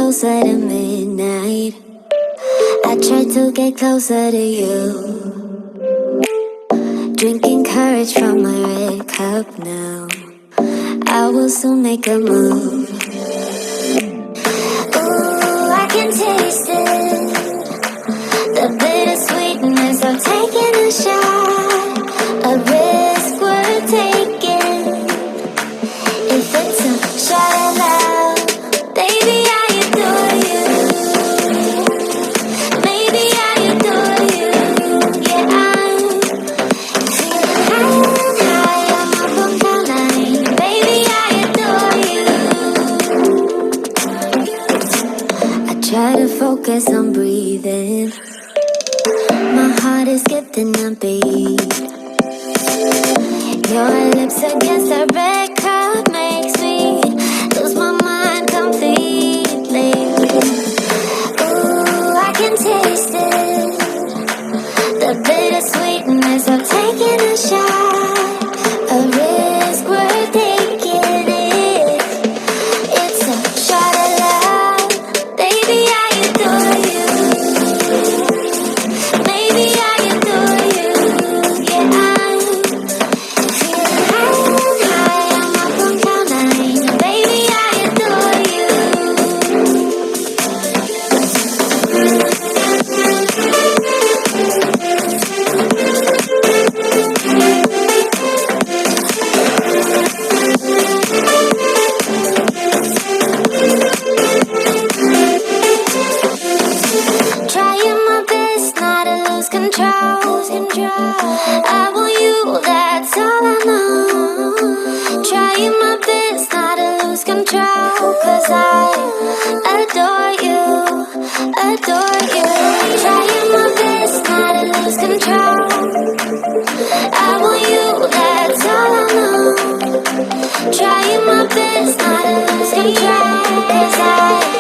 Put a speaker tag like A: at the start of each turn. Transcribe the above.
A: closer to midnight. I try to get closer to you. Drinking courage from my red cup now. I will soon make a move. Ooh, I can taste it. The bittersweetness of taking a shot. A risk worth taking. If it's a shot at love, baby, I adore you. Maybe I adore you. Yeah, I'm feeling high on my phone line. Baby, I adore you. I try to focus on breathing. My heart is skipping a beat. Your lips against the red cup makes me lose my mind completely. Ooh, I can taste it. The bittersweetness of taking a shot. A risk worth taking it. It's a shot of love. Baby, I adore you. Maybe I adore you. Yeah, I'm feeling high on my phone line. Baby, I adore you. Trying my best not to lose control. I want you, that's all I know. Trying my best not to lose control. 'Cause I adore you, adore you. Trying my best not to lose control. I want you, that's all I know. Trying my best not to lose control. 'Cause I